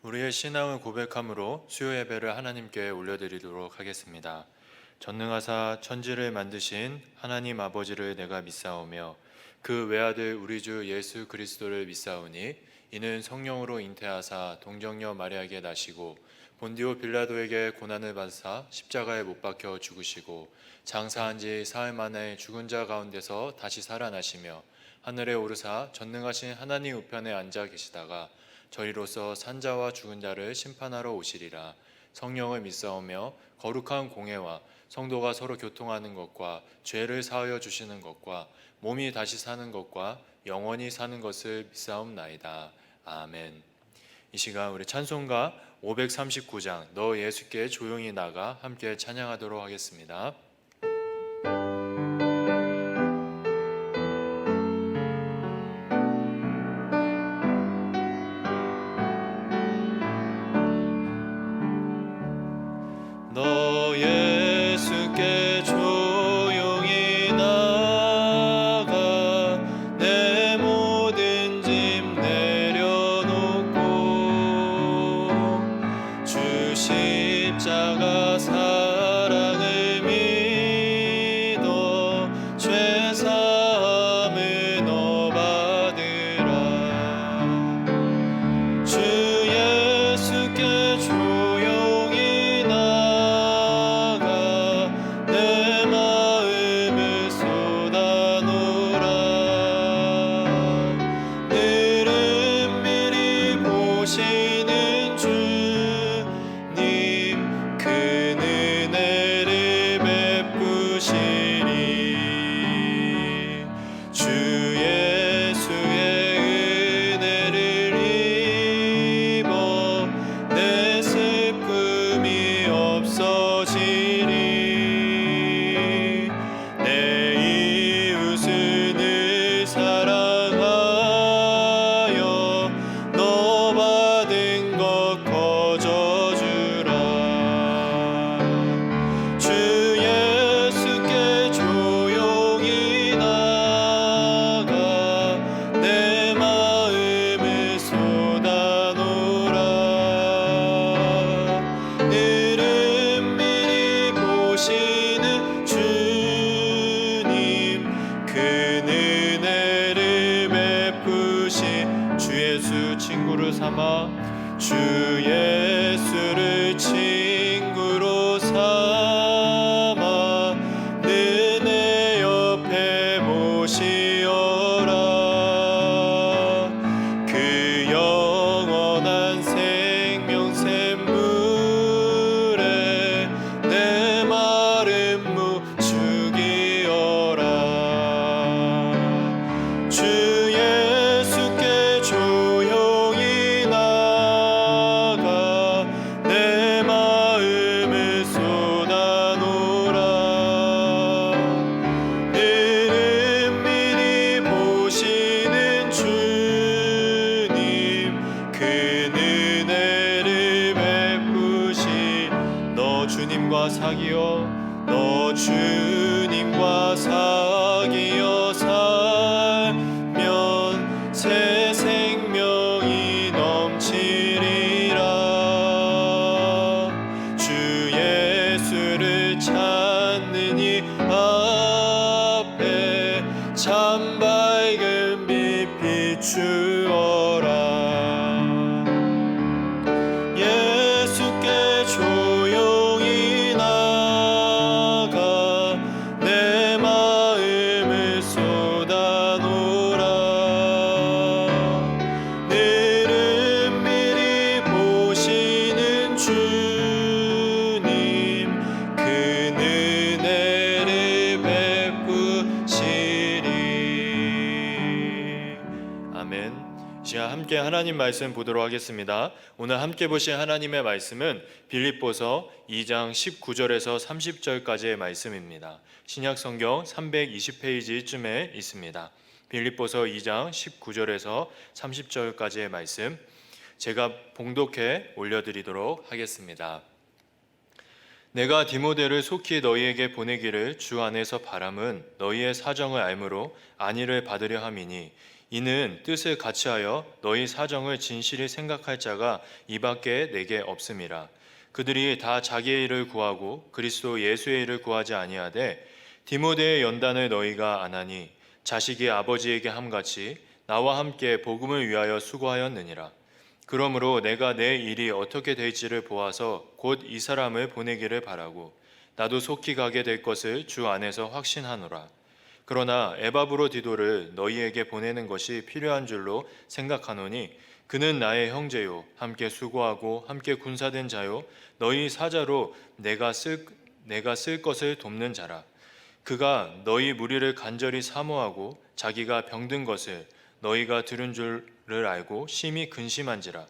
우리의 신앙을 고백함으로 수요 예배를 하나님께 올려드리도록 하겠습니다. 전능하사 천지를 만드신 하나님 아버지를 내가 믿사오며 그 외아들 우리 주 예수 그리스도를 믿사오니 이는 성령으로 잉태하사 동정녀 마리아에게 나시고 본디오 빌라도에게 고난을 받으사 십자가에 못 박혀 죽으시고 장사한 지 사흘 만에 죽은 자 가운데서 다시 살아나시며 하늘에 오르사 전능하신 하나님 우편에 앉아 계시다가 저희로서 산자와 죽은 자를 심판하러 오시리라. 성령을 믿사오며 거룩한 공회와 성도가 서로 교통하는 것과 죄를 사하여 주시는 것과 몸이 다시 사는 것과 영원히 사는 것을 믿사옵나이다. 아멘. 이 시간 우리 찬송가 539장 너 예수께 조용히 나가 함께 찬양하도록 하겠습니다. 너 예수께 조용히 나가 내 모든 짐 내려놓고 주 십자가 사랑을 믿어 죄 사함을 너 받으라. 주 예수께 조용히 나가 내 마음을 쏟아놓으라. 늘 은밀히 보시는 주님 큰 은혜를 베푸시리. 주 예수의 은혜를 입어 내 슬픔이 없어지리. 내 이웃을 늘 사랑하여 너 받은 것 거저주라. 주 예수께 조용히 나가 내 마음을 쏟아놓으라. 늘 은밀히 보시는 주님 큰 은혜를 베푸시. 주 예수 친구로 삼아 주 예수를 친구로 삼아 늘 내 옆에 모시어라. 그 영원한 생명 샘물에 내 마른 무 죽이어라. 주 예수께 조용히 나가 내 마음을 쏟아놓으라. 늘 은밀히 보시는 주님 큰 은혜를 베푸시. 너 주님과 사귀어 살면 새 생명이 넘치리라. 주 예수를 찾는 이 앞에 참 밝은 빛 비추어라. 예수께 조용히 나가 내 마음을 쏟아놓으라. 늘 은밀히 보시는 주님 큰 은혜를 베푸시리. 아멘. 이 시간 함께 하나님 말씀 보도록 하겠습니다. 오늘 함께 보실 하나님의 말씀은 빌립보서 2장 19절에서 30절까지의 말씀입니다. 신약 성경 320페이지쯤에 있습니다. 빌립보서 2장 19절에서 30절까지의 말씀 제가 봉독해 올려드리도록 하겠습니다. 내가 디모데를 속히 너희에게 보내기를 주 안에서 바람은 너희의 사정을 알므로 안위를 받으려 함이니 이는 뜻을 같이하여 너희 사정을 진실히 생각할 자가 이밖에 내게 없음이라. 그들이 다 자기의 일을 구하고 그리스도 예수의 일을 구하지 아니하되 디모데의 연단을 너희가 안하니 자식이 아버지에게 함같이 나와 함께 복음을 위하여 수고하였느니라. 그러므로 내가 내 일이 어떻게 될지를 보아서 곧 이 사람을 보내기를 바라고 나도 속히 가게 될 것을 주 안에서 확신하노라. 그러나 에바브로디도를 너희에게 보내는 것이 필요한 줄로 생각하노니 그는 나의 형제요 함께 수고하고 함께 군사된 자요 너희 사자로 내가 쓸 것을 돕는 자라. 그가 너희 무리를 간절히 사모하고 자기가 병든 것을 너희가 들은 줄을 알고 심히 근심한지라.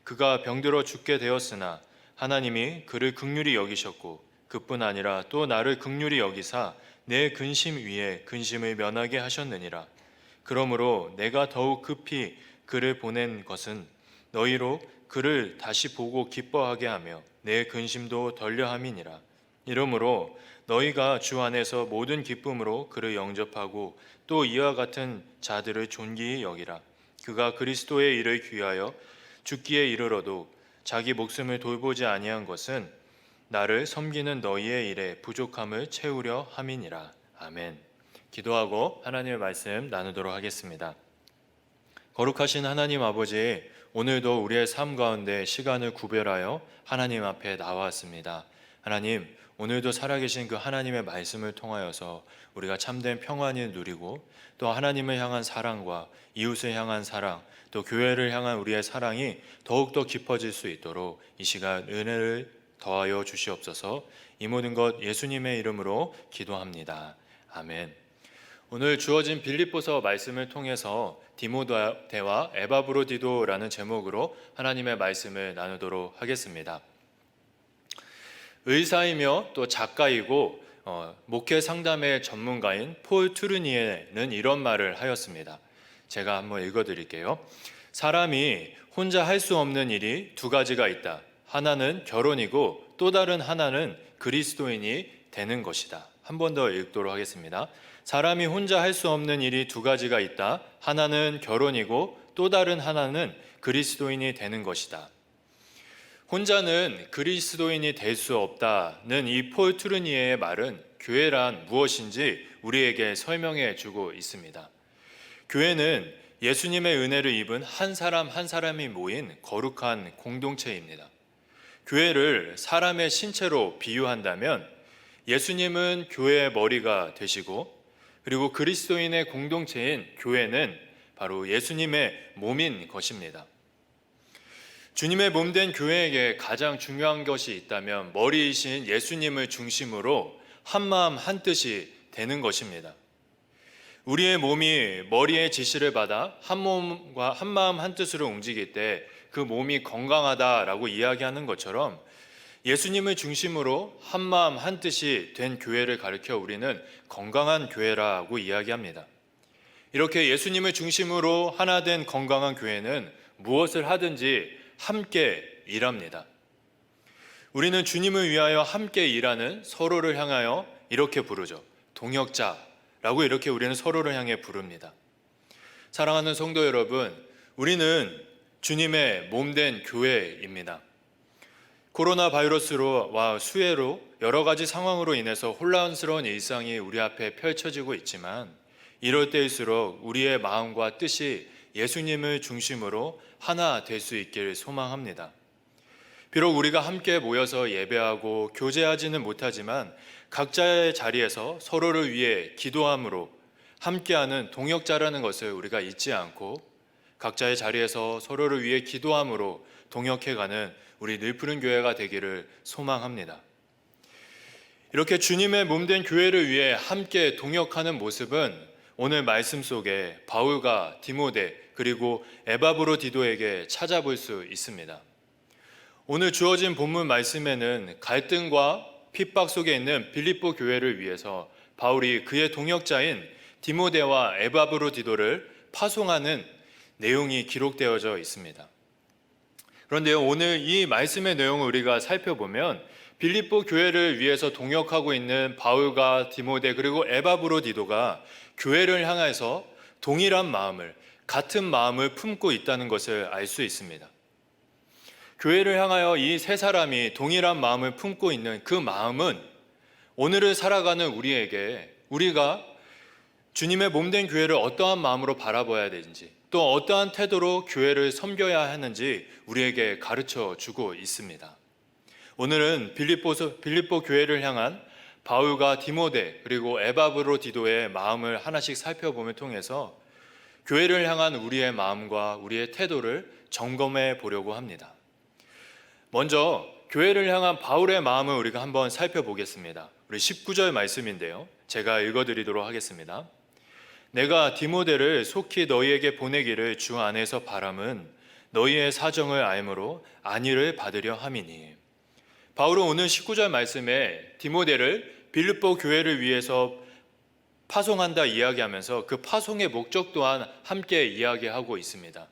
그가 병들어 죽게 되었으나 하나님이 그를 긍휼히 여기셨고 그뿐 아니라 또 나를 긍휼히 여기사 내 근심 위에 근심을 면하게 하셨느니라. 그러므로 내가 더욱 급히 그를 보낸 것은 너희로 그를 다시 보고 기뻐하게 하며 내 근심도 덜려함이니라. 이러므로 너희가 주 안에서 모든 기쁨으로 그를 영접하고 또 이와 같은 자들을 존귀히 여기라. 그가 그리스도의 일을 귀하여 죽기에 이르러도 자기 목숨을 돌보지 아니한 것은 나를 섬기는 너희의 일에 부족함을 채우려 함이니라. 아멘. 기도하고 하나님의 말씀 나누도록 하겠습니다. 거룩하신 하나님 아버지, 오늘도 우리의 삶 가운데 시간을 구별하여 하나님 앞에 나왔습니다. 하나님, 오늘도 살아계신 그 하나님의 말씀을 통하여서 우리가 참된 평안을 누리고 또 하나님을 향한 사랑과 이웃을 향한 사랑, 또 교회를 향한 우리의 사랑이 더욱더 깊어질 수 있도록 이 시간 은혜를 더하여 주시옵소서. 이 모든 것 예수님의 이름으로 기도합니다. 아멘. 오늘 주어진 빌립보서 말씀을 통해서 디모데와 에바브로디도라는 제목으로 하나님의 말씀을 나누도록 하겠습니다. 의사이며 또 작가이고 목회 상담의 전문가인 폴 투르니에는 이런 말을 하였습니다. 제가 한번 읽어드릴게요. 사람이 혼자 할 수 없는 일이 두 가지가 있다. 하나는 결혼이고 또 다른 하나는 그리스도인이 되는 것이다. 한 번 더 읽도록 하겠습니다. 사람이 혼자 할 수 없는 일이 두 가지가 있다. 하나는 결혼이고 또 다른 하나는 그리스도인이 되는 것이다. 혼자는 그리스도인이 될 수 없다는 이 폴 투르니에의 말은 교회란 무엇인지 우리에게 설명해 주고 있습니다. 교회는 예수님의 은혜를 입은 한 사람 한 사람이 모인 거룩한 공동체입니다. 교회를 사람의 신체로 비유한다면 예수님은 교회의 머리가 되시고 그리고 그리스도인의 공동체인 교회는 바로 예수님의 몸인 것입니다. 주님의 몸된 교회에게 가장 중요한 것이 있다면 머리이신 예수님을 중심으로 한마음 한뜻이 되는 것입니다. 우리의 몸이 머리의 지시를 받아 한 몸과 한마음 한뜻으로 움직일 때 그 몸이 건강하다라고 이야기하는 것처럼 예수님을 중심으로 한마음 한뜻이 된 교회를 가리켜 우리는 건강한 교회라고 이야기합니다. 이렇게 예수님을 중심으로 하나 된 건강한 교회는 무엇을 하든지 함께 일합니다. 우리는 주님을 위하여 함께 일하는 서로를 향하여 이렇게 부르죠. 동역자라고 이렇게 우리는 서로를 향해 부릅니다. 사랑하는 성도 여러분, 우리는 주님의 몸된 교회입니다. 코로나 바이러스와 수해로 여러 가지 상황으로 인해서 혼란스러운 일상이 우리 앞에 펼쳐지고 있지만 이럴 때일수록 우리의 마음과 뜻이 예수님을 중심으로 하나 될 수 있길 소망합니다. 비록 우리가 함께 모여서 예배하고 교제하지는 못하지만 각자의 자리에서 서로를 위해 기도함으로 함께하는 동역자라는 것을 우리가 잊지 않고 각자의 자리에서 서로를 위해 기도함으로 동역해가는 우리 늘푸른 교회가 되기를 소망합니다. 이렇게 주님의 몸된 교회를 위해 함께 동역하는 모습은 오늘 말씀 속에 바울과 디모데 그리고 에바브로디도에게 찾아볼 수 있습니다. 오늘 주어진 본문 말씀에는 갈등과 핍박 속에 있는 빌립보 교회를 위해서 바울이 그의 동역자인 디모데와 에바브로디도를 파송하는 내용이 기록되어져 있습니다. 그런데요, 오늘 이 말씀의 내용을 우리가 살펴보면 빌립보 교회를 위해서 동역하고 있는 바울과 디모데 그리고 에바브로디도가 교회를 향해서 동일한 마음을, 같은 마음을 품고 있다는 것을 알 수 있습니다. 교회를 향하여 이 세 사람이 동일한 마음을 품고 있는 그 마음은 오늘을 살아가는 우리에게 우리가 주님의 몸된 교회를 어떠한 마음으로 바라봐야 되는지, 또 어떠한 태도로 교회를 섬겨야 하는지 우리에게 가르쳐 주고 있습니다. 오늘은 빌립보 교회를 향한 바울과 디모데 그리고 에바브로디도의 마음을 하나씩 살펴봄을 통해서 교회를 향한 우리의 마음과 우리의 태도를 점검해 보려고 합니다. 먼저 교회를 향한 바울의 마음을 우리가 한번 살펴보겠습니다. 우리 19절 말씀인데요. 제가 읽어드리도록 하겠습니다. 내가 디모데를 속히 너희에게 보내기를 주 안에서 바람은 너희의 사정을 알므로 안위를 받으려 함이니. 바울은 오늘 19절 말씀에 디모데를 빌립보 교회를 위해서 파송한다 이야기하면서 그 파송의 목적 또한 함께 이야기하고 있습니다.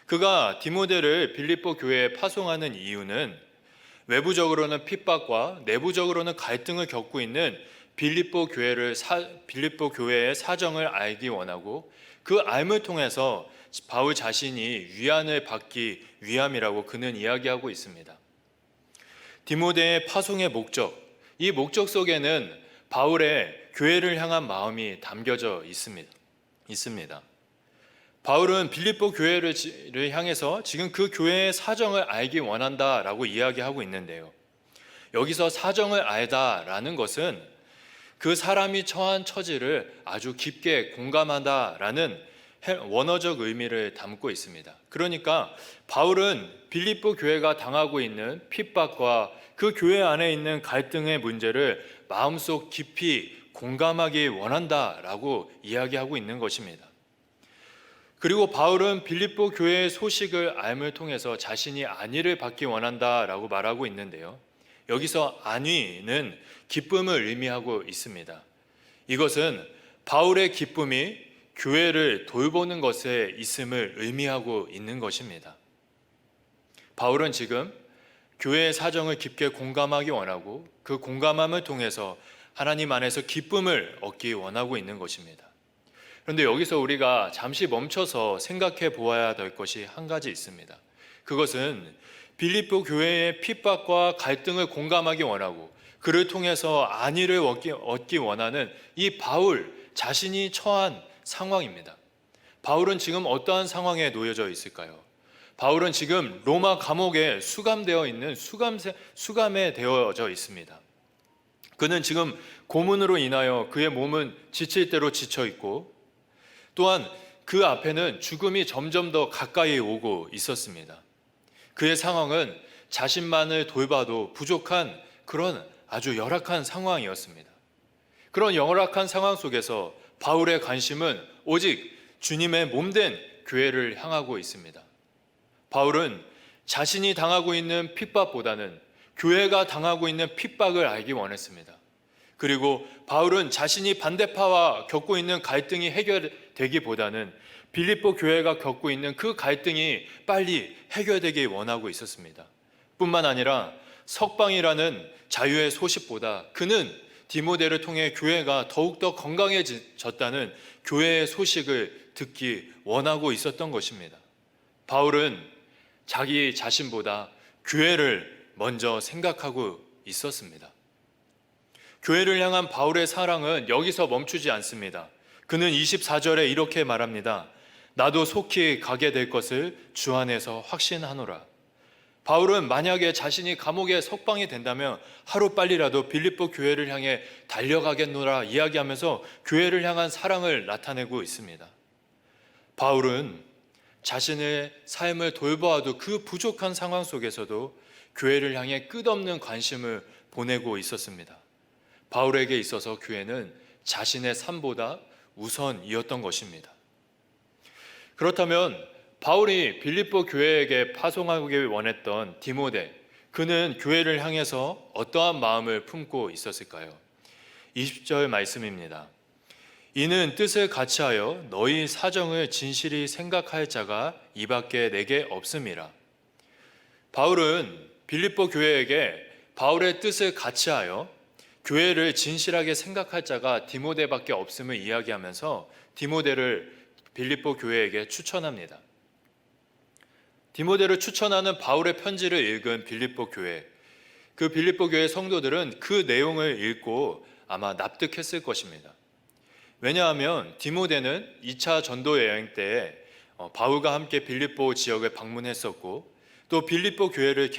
그가 디모데를 빌립보 교회에 파송하는 이유는 외부적으로는 핍박과 내부적으로는 갈등을 겪고 있는 빌립보 교회의 사정을 알기 원하고 그 알을 통해서 바울 자신이 위안을 받기 위함이라고 그는 이야기하고 있습니다. 디모데의 파송의 목적, 이 목적 속에는 바울의 교회를 향한 마음이 담겨져 있습니다. 바울은 빌립보 교회를 향해서 지금 그 교회의 사정을 알기 원한다라고 이야기하고 있는데요. 여기서 사정을 알다라는 것은 그 사람이 처한 처지를 아주 깊게 공감한다라는 원어적 의미를 담고 있습니다. 그러니까 바울은 빌립보 교회가 당하고 있는 핍박과 그 교회 안에 있는 갈등의 문제를 마음속 깊이 공감하기 원한다라고 이야기하고 있는 것입니다. 그리고 바울은 빌립보 교회의 소식을 알을 통해서 자신이 안위를 받기 원한다라고 말하고 있는데요. 여기서 안위는 기쁨을 의미하고 있습니다. 이것은 바울의 기쁨이 교회를 돌보는 것에 있음을 의미하고 있는 것입니다. 바울은 지금 교회의 사정을 깊게 공감하기 원하고 그 공감함을 통해서 하나님 안에서 기쁨을 얻기 원하고 있는 것입니다. 그런데 여기서 우리가 잠시 멈춰서 생각해 보아야 될 것이 한 가지 있습니다. 그것은 빌립보 교회의 핍박과 갈등을 공감하기 원하고 그를 통해서 안위를 얻기 원하는 이 바울 자신이 처한 상황입니다. 바울은 지금 어떠한 상황에 놓여져 있을까요? 바울은 지금 로마 감옥에 수감되어 있는 수감에 되어져 있습니다. 그는 지금 고문으로 인하여 그의 몸은 지칠 대로 지쳐 있고 또한 그 앞에는 죽음이 점점 더 가까이 오고 있었습니다. 그의 상황은 자신만을 돌봐도 부족한 그런 아주 열악한 상황이었습니다. 그런 열악한 상황 속에서 바울의 관심은 오직 주님의 몸된 교회를 향하고 있습니다. 바울은 자신이 당하고 있는 핍박보다는 교회가 당하고 있는 핍박을 알기 원했습니다. 그리고 바울은 자신이 반대파와 겪고 있는 갈등이 해결되기보다는 빌립보 교회가 겪고 있는 그 갈등이 빨리 해결되기 원하고 있었습니다. 뿐만 아니라 석방이라는 자유의 소식보다 그는 디모데를 통해 교회가 더욱더 건강해졌다는 교회의 소식을 듣기 원하고 있었던 것입니다. 바울은 자기 자신보다 교회를 먼저 생각하고 있었습니다. 교회를 향한 바울의 사랑은 여기서 멈추지 않습니다. 그는 24절에 이렇게 말합니다. 나도 속히 가게 될 것을 주 안에서 확신하노라. 바울은 만약에 자신이 감옥에 석방이 된다면 하루빨리라도 빌립보 교회를 향해 달려가겠노라 이야기하면서 교회를 향한 사랑을 나타내고 있습니다. 바울은 자신의 삶을 돌보아도 그 부족한 상황 속에서도 교회를 향해 끝없는 관심을 보내고 있었습니다. 바울에게 있어서 교회는 자신의 삶보다 우선이었던 것입니다. 그렇다면 바울이 빌립보 교회에게 파송하기 원했던 디모데, 그는 교회를 향해서 어떠한 마음을 품고 있었을까요? 20절 말씀입니다. 이는 뜻을 같이하여 너희 사정을 진실히 생각할 자가 이밖에 내게 없음이라. 바울은 빌립보 교회에게 바울의 뜻을 같이하여 교회를 진실하게 생각할 자가 디모데밖에 없음을 이야기하면서 디모데를 빌립보 교회에게 추천합니다. 디모데를 추천하는 바울의 편지를 읽은 빌립보 교회, 그 빌립보 교회 성도들은 그 내용을 읽고 아마 납득했을 것입니다. 왜냐하면 디모데는 2차 전도 여행 때 바울과 함께 빌립보 지역을 방문했었고, 또 빌립보 교회를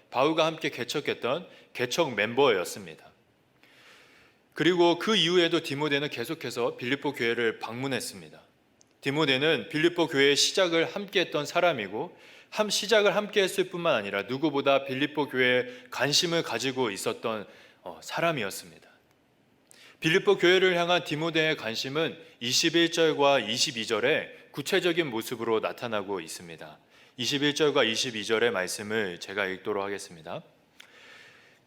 바울과 함께 개척했던 개척 멤버였습니다. 그리고 그 이후에도 디모데는 계속해서 빌립보 교회를 방문했습니다. 디모데는 빌립보 교회의 시작을 함께 했던 사람이고, 시작을 함께 했을 뿐만 아니라 누구보다 빌립보 교회에 관심을 가지고 있었던 사람이었습니다. 빌립보 교회를 향한 디모데의 관심은 21절과 22절에 구체적인 모습으로 나타나고 있습니다. 21절과 22절의 말씀을 제가 읽도록 하겠습니다.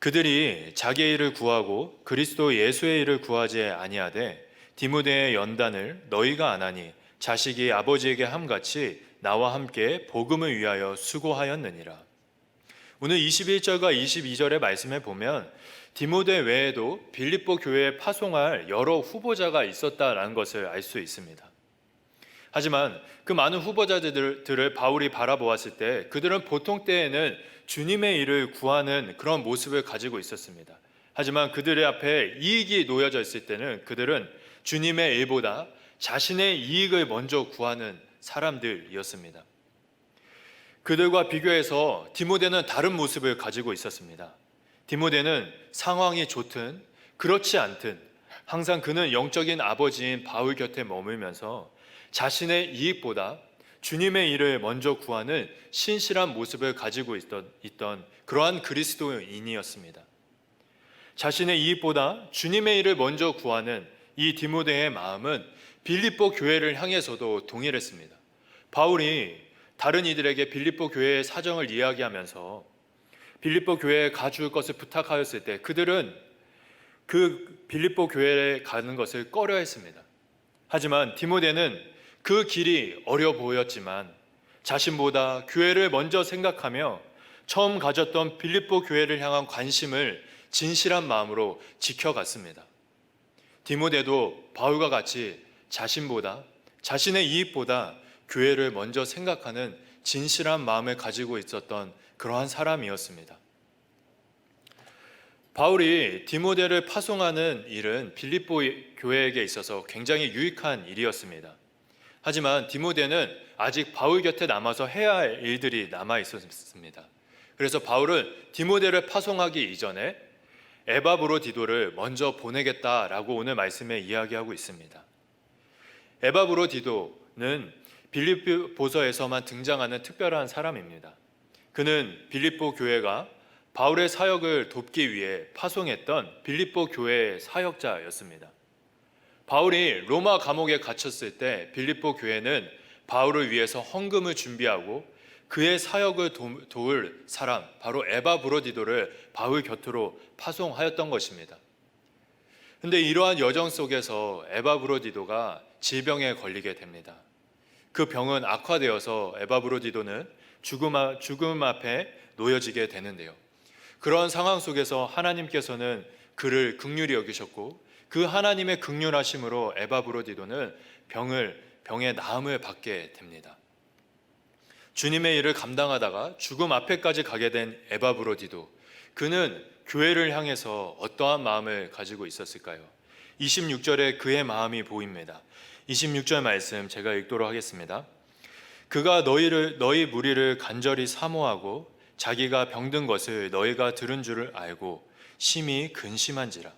그들이 자기의 일을 구하고 그리스도 예수의 일을 구하지 아니하되 디모데의 연단을 너희가 안 하니 자식이 아버지에게 함같이 나와 함께 복음을 위하여 수고하였느니라. 오늘 21절과 22절의 말씀에 보면 디모데 외에도 빌립보 교회에 파송할 여러 후보자가 있었다라는 것을 알 수 있습니다. 하지만 그 많은 후보자들을 바울이 바라보았을 때 그들은 보통 때에는 주님의 일을 구하는 그런 모습을 가지고 있었습니다. 하지만 그들의 앞에 이익이 놓여져 있을 때는 그들은 주님의 일보다 자신의 이익을 먼저 구하는 사람들이었습니다. 그들과 비교해서 디모데는 다른 모습을 가지고 있었습니다. 디모데는 상황이 좋든 그렇지 않든 항상 그는 영적인 아버지인 바울 곁에 머물면서 자신의 이익보다 주님의 일을 먼저 구하는 신실한 모습을 가지고 있던 그러한 그리스도인이었습니다. 자신의 이익보다 주님의 일을 먼저 구하는 이 디모데의 마음은 빌립보 교회를 향해서도 동일했습니다. 바울이 다른 이들에게 빌립보 교회의 사정을 이야기하면서 빌립보 교회에 가줄 것을 부탁하였을 때 그들은 그 빌립보 교회에 가는 것을 꺼려했습니다. 하지만 디모데는 그 길이 어려 보였지만 자신보다 교회를 먼저 생각하며 처음 가졌던 빌립보 교회를 향한 관심을 진실한 마음으로 지켜갔습니다. 디모데도 바울과 같이 자신의 이익보다 교회를 먼저 생각하는 진실한 마음을 가지고 있었던 그러한 사람이었습니다. 바울이 디모데를 파송하는 일은 빌립보 교회에게 있어서 굉장히 유익한 일이었습니다. 하지만 디모데는 아직 바울 곁에 남아서 해야 할 일들이 남아 있었습니다. 그래서 바울은 디모데를 파송하기 이전에 에바브로디도를 먼저 보내겠다라고 오늘 말씀에 이야기하고 있습니다. 에바브로디도는 빌립보서에서만 등장하는 특별한 사람입니다. 그는 빌립보 교회가 바울의 사역을 돕기 위해 파송했던 빌립보 교회의 사역자였습니다. 바울이 로마 감옥에 갇혔을 때 빌립보 교회는 바울을 위해서 헌금을 준비하고 그의 사역을 도울 사람, 바로 에바브로디도를 바울 곁으로 파송하였던 것입니다. 그런데 이러한 여정 속에서 에바브로디도가 질병에 걸리게 됩니다. 그 병은 악화되어서 에바브로디도는 죽음 앞에 놓여지게 되는데요. 그런 상황 속에서 하나님께서는 그를 긍휼히 여기셨고 그 하나님의 긍휼하심으로 에바브로디도는 병의 나음을 받게 됩니다. 주님의 일을 감당하다가 죽음 앞에까지 가게 된 에바브로디도, 그는 교회를 향해서 어떠한 마음을 가지고 있었을까요? 26절에 그의 마음이 보입니다. 26절 말씀 제가 읽도록 하겠습니다. 그가 너희 무리를 간절히 사모하고 자기가 병든 것을 너희가 들은 줄을 알고 심히 근심한지라.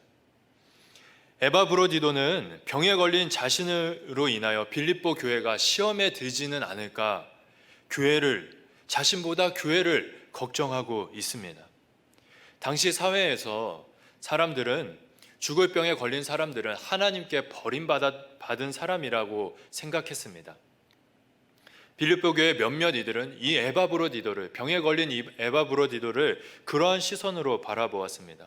에바브로디도는 병에 걸린 자신으로 인하여 빌립보 교회가 시험에 들지는 않을까, 자신보다 교회를 걱정하고 있습니다. 당시 사회에서 죽을 병에 걸린 사람들은 하나님께 버림받은 사람이라고 생각했습니다. 빌립보 교회 몇몇 이들은 이 병에 걸린 이 에바브로디도를 그러한 시선으로 바라보았습니다.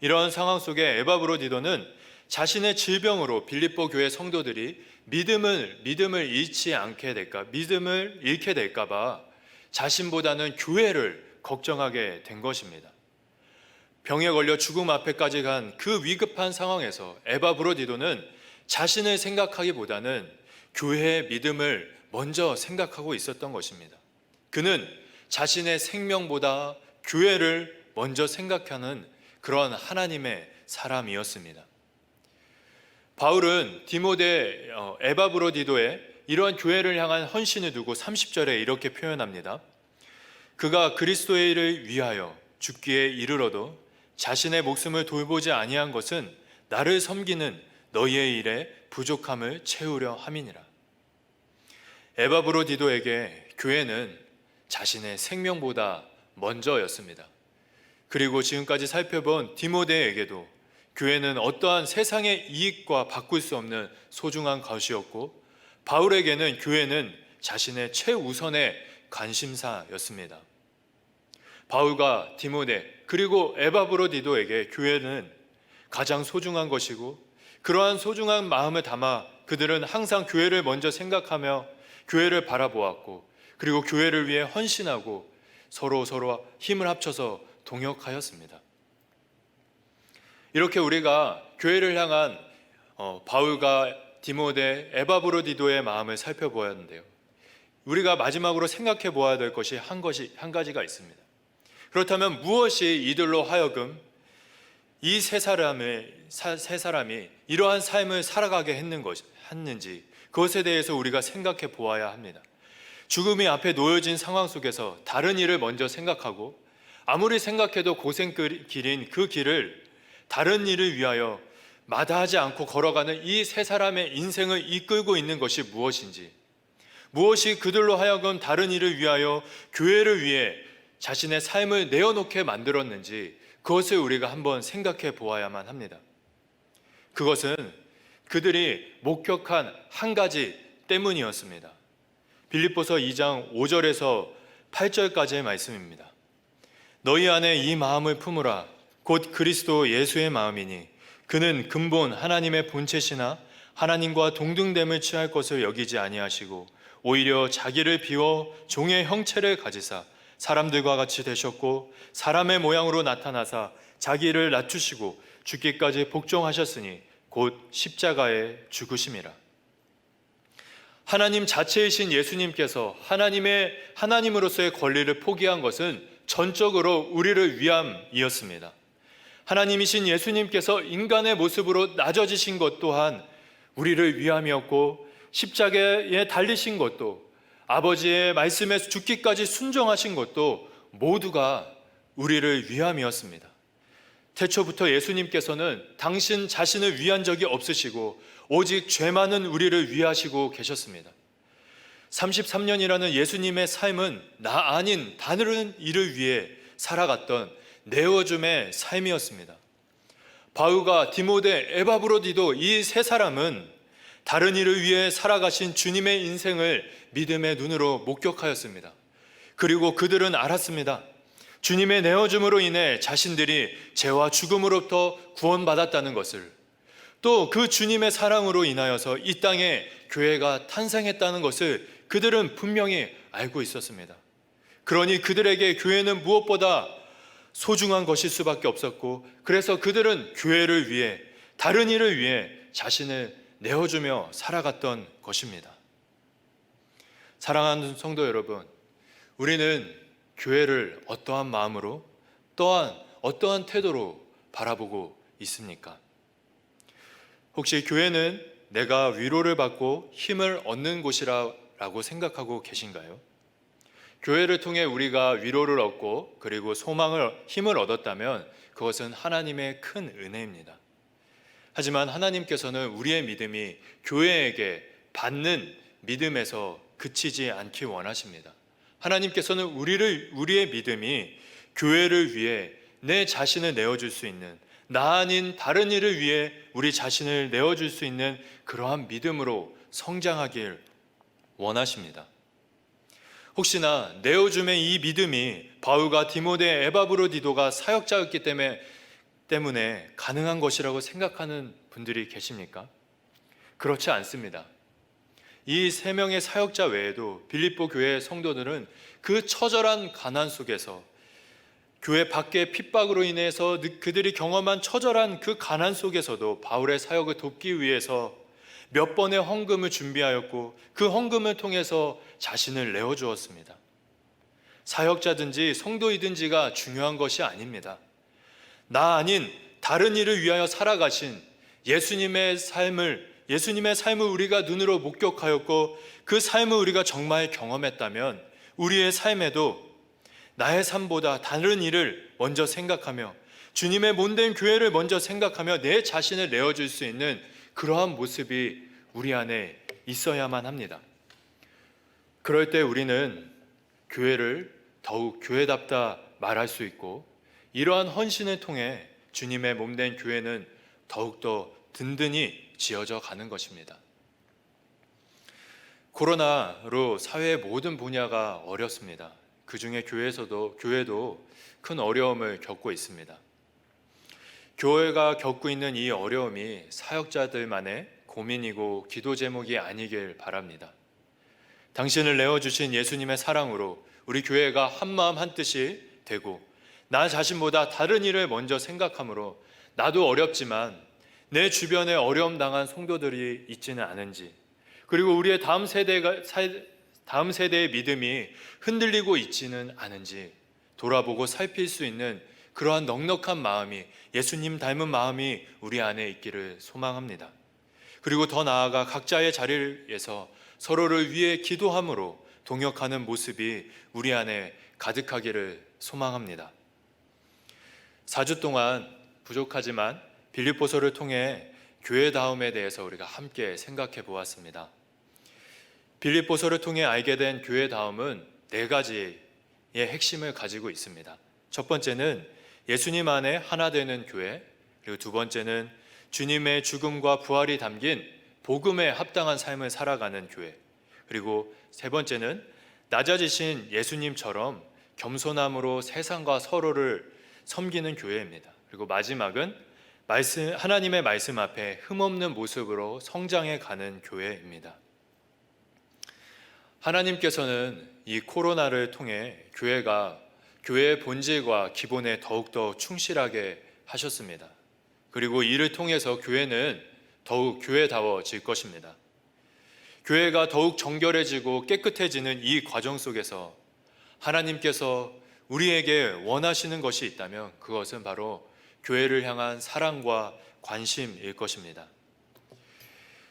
이러한 상황 속에 에바브로디도는 자신의 질병으로 빌립보 교회 성도들이 믿음을 잃게 될까 봐 자신보다는 교회를 걱정하게 된 것입니다. 병에 걸려 죽음 앞에까지 간 그 위급한 상황에서 에바브로디도는 자신을 생각하기보다는 교회의 믿음을 먼저 생각하고 있었던 것입니다. 그는 자신의 생명보다 교회를 먼저 생각하는 그런 하나님의 사람이었습니다. 바울은 디모데 에바브로디도에 이러한 교회를 향한 헌신을 두고 30절에 이렇게 표현합니다. 그가 그리스도의 일을 위하여 죽기에 이르러도 자신의 목숨을 돌보지 아니한 것은 나를 섬기는 너희의 일에 부족함을 채우려 함이니라. 에바브로디도에게 교회는 자신의 생명보다 먼저였습니다. 그리고 지금까지 살펴본 디모데에게도 교회는 어떠한 세상의 이익과 바꿀 수 없는 소중한 것이었고, 바울에게는 교회는 자신의 최우선의 관심사였습니다. 바울과 디모데 그리고 에바브로디도에게 교회는 가장 소중한 것이고, 그러한 소중한 마음을 담아 그들은 항상 교회를 먼저 생각하며 교회를 바라보았고, 그리고 교회를 위해 헌신하고 서로 힘을 합쳐서 동역하였습니다. 이렇게 우리가 교회를 향한 바울과 디모데, 에바브로디도의 마음을 살펴보았는데요, 우리가 마지막으로 생각해 보아야 될 것이 한 가지가 있습니다. 그렇다면 무엇이 이들로 하여금 이 세 사람이 이러한 삶을 살아가게 했는지 그것에 대해서 우리가 생각해 보아야 합니다. 죽음이 앞에 놓여진 상황 속에서 다른 일을 먼저 생각하고, 아무리 생각해도 고생길인 그 길을 다른 일을 위하여 마다하지 않고 걸어가는 이 세 사람의 인생을 이끌고 있는 것이 무엇인지, 무엇이 그들로 하여금 다른 일을 위하여 교회를 위해 자신의 삶을 내어놓게 만들었는지 그것을 우리가 한번 생각해 보아야만 합니다. 그것은 그들이 목격한 한 가지 때문이었습니다. 빌립보서 2장 5절에서 8절까지의 말씀입니다. 너희 안에 이 마음을 품으라. 곧 그리스도 예수의 마음이니 그는 근본 하나님의 본체시나 하나님과 동등됨을 취할 것을 여기지 아니하시고 오히려 자기를 비워 종의 형체를 가지사 사람들과 같이 되셨고 사람의 모양으로 나타나사 자기를 낮추시고 죽기까지 복종하셨으니 곧 십자가에 죽으심이라. 하나님 자체이신 예수님께서 하나님으로서의 권리를 포기한 것은 전적으로 우리를 위함이었습니다. 하나님이신 예수님께서 인간의 모습으로 낮아지신 것 또한 우리를 위함이었고, 십자가에 달리신 것도, 아버지의 말씀에 죽기까지 순종하신 것도 모두가 우리를 위함이었습니다. 태초부터 예수님께서는 당신 자신을 위한 적이 없으시고 오직 죄 많은 우리를 위하시고 계셨습니다. 33년이라는 예수님의 삶은 나 아닌 다른 일을 위해 살아갔던 내어줌의 삶이었습니다. 바울과 디모데, 에바브로디도 이 세 사람은 다른 일을 위해 살아가신 주님의 인생을 믿음의 눈으로 목격하였습니다. 그리고 그들은 알았습니다. 주님의 내어줌으로 인해 자신들이 죄와 죽음으로부터 구원받았다는 것을, 또 그 주님의 사랑으로 인하여서 이 땅에 교회가 탄생했다는 것을 그들은 분명히 알고 있었습니다. 그러니 그들에게 교회는 무엇보다 소중한 것일 수밖에 없었고, 그래서 그들은 교회를 위해, 다른 일을 위해 자신을 내어주며 살아갔던 것입니다. 사랑하는 성도 여러분, 우리는 교회를 어떠한 마음으로, 또한 어떠한 태도로 바라보고 있습니까? 혹시 교회는 내가 위로를 받고 힘을 얻는 곳이라고 생각하고 계신가요? 교회를 통해 우리가 위로를 얻고 그리고 힘을 얻었다면 그것은 하나님의 큰 은혜입니다. 하지만 하나님께서는 우리의 믿음이 교회에게 받는 믿음에서 그치지 않기 원하십니다. 하나님께서는 우리의 믿음이 교회를 위해 내 자신을 내어줄 수 있는, 나 아닌 다른 일을 위해 우리 자신을 내어줄 수 있는 그러한 믿음으로 성장하길 원하십니다. 혹시나 내어줌의 이 믿음이 바울과 디모데, 에바브로디도가 사역자였기 때문에 가능한 것이라고 생각하는 분들이 계십니까? 그렇지 않습니다. 이 세 명의 사역자 외에도 빌립보 교회의 성도들은 그 처절한 가난 속에서, 교회 밖의 핍박으로 인해서 그들이 경험한 처절한 그 가난 속에서도 바울의 사역을 돕기 위해서 몇 번의 헌금을 준비하였고 그 헌금을 통해서 자신을 내어주었습니다. 사역자든지 성도이든지가 중요한 것이 아닙니다. 나 아닌 다른 이를 위하여 살아가신 예수님의 삶을 우리가 눈으로 목격하였고 그 삶을 우리가 정말 경험했다면 우리의 삶에도 나의 삶보다 다른 일을 먼저 생각하며 주님의 몸된 교회를 먼저 생각하며 내 자신을 내어줄 수 있는 그러한 모습이 우리 안에 있어야만 합니다. 그럴 때 우리는 교회를 더욱 교회답다 말할 수 있고 이러한 헌신을 통해 주님의 몸된 교회는 더욱더 든든히 지어져 가는 것입니다. 코로나로 사회의 모든 분야가 어렵습니다. 그 중에 교회도 큰 어려움을 겪고 있습니다. 교회가 겪고 있는 이 어려움이 사역자들만의 고민이고 기도 제목이 아니길 바랍니다. 당신을 내어주신 예수님의 사랑으로 우리 교회가 한마음 한뜻이 되고 나 자신보다 다른 일을 먼저 생각함으로 나도 어렵지만 내 주변에 어려움 당한 성도들이 있지는 않은지, 그리고 우리의 다음 세대의 믿음이 흔들리고 있지는 않은지 돌아보고 살필 수 있는 그러한 넉넉한 마음이, 예수님 닮은 마음이 우리 안에 있기를 소망합니다. 그리고 더 나아가 각자의 자리에서 서로를 위해 기도함으로 동역하는 모습이 우리 안에 가득하기를 소망합니다. 4주 동안 부족하지만 빌립보서를 통해 교회다움에 대해서 우리가 함께 생각해 보았습니다. 빌립보서를 통해 알게 된 교회다움은 4가지의 핵심을 가지고 있습니다. 첫 번째는 예수님 안에 하나 되는 교회, 그리고 두 번째는 주님의 죽음과 부활이 담긴 복음에 합당한 삶을 살아가는 교회, 그리고 세 번째는 낮아지신 예수님처럼 겸손함으로 세상과 서로를 섬기는 교회입니다. 그리고 마지막은 하나님의 말씀 앞에 흠없는 모습으로 성장해 가는 교회입니다. 하나님께서는 이 코로나를 통해 교회의 본질과 기본에 더욱더 충실하게 하셨습니다. 그리고 이를 통해서 교회는 더욱 교회다워질 것입니다. 교회가 더욱 정결해지고 깨끗해지는 이 과정 속에서 하나님께서 우리에게 원하시는 것이 있다면 그것은 바로 교회를 향한 사랑과 관심일 것입니다.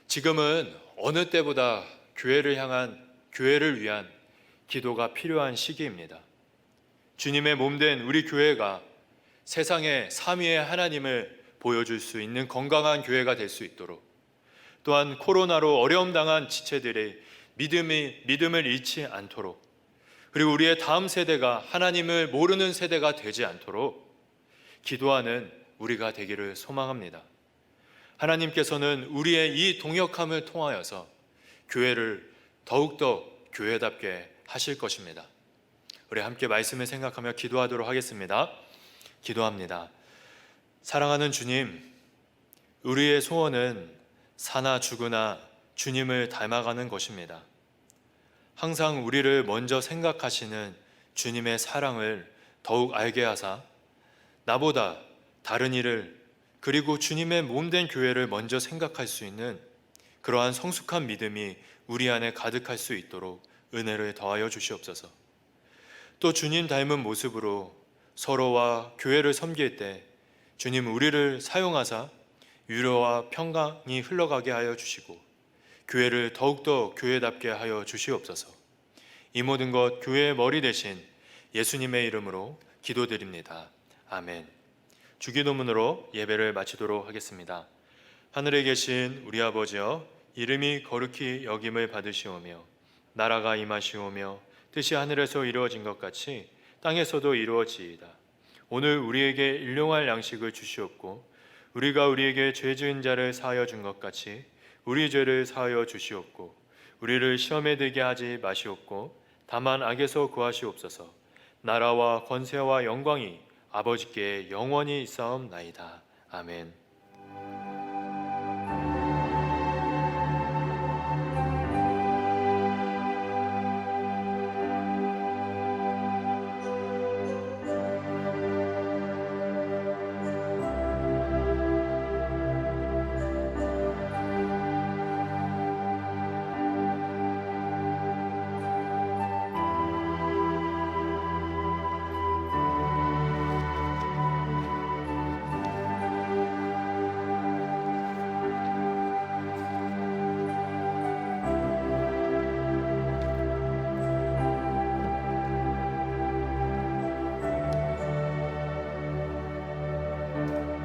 지금은 어느 때보다 교회를 위한 기도가 필요한 시기입니다. 주님의 몸된 우리 교회가 세상에 삼위의 하나님을 보여줄 수 있는 건강한 교회가 될 수 있도록, 또한 코로나로 어려움 당한 지체들의 믿음을 잃지 않도록, 그리고 우리의 다음 세대가 하나님을 모르는 세대가 되지 않도록 기도하는 우리가 되기를 소망합니다. 하나님께서는 우리의 이 동역함을 통하여서 교회를 더욱더 교회답게 하실 것입니다. 우리 함께 말씀을 생각하며 기도하도록 하겠습니다. 기도합니다. 사랑하는 주님, 우리의 소원은 사나 죽으나 주님을 닮아가는 것입니다. 항상 우리를 먼저 생각하시는 주님의 사랑을 더욱 알게 하사 나보다 다른 이를, 그리고 주님의 몸된 교회를 먼저 생각할 수 있는 그러한 성숙한 믿음이 우리 안에 가득할 수 있도록 은혜를 더하여 주시옵소서. 또 주님 닮은 모습으로 서로와 교회를 섬길 때 주님 우리를 사용하사 위로와 평강이 흘러가게 하여 주시고 교회를 더욱더 교회답게 하여 주시옵소서. 이 모든 것 교회의 머리 대신 예수님의 이름으로 기도드립니다. 아멘. 주기도문으로 예배를 마치도록 하겠습니다. 하늘에 계신 우리 아버지여, 이름이 거룩히 여김을 받으시오며 나라가 임하시오며 뜻이 하늘에서 이루어진 것 같이 땅에서도 이루어지이다. 오늘 우리에게 일용할 양식을 주시옵고 우리가 우리에게 죄 지은 자를 사하여 준 것 같이 우리 죄를 사하여 주시옵고 우리를 시험에 들게 하지 마시옵고 다만 악에서 구하시옵소서. 나라와 권세와 영광이 아버지께 영원히 있사옵나이다. 아멘. 아멘.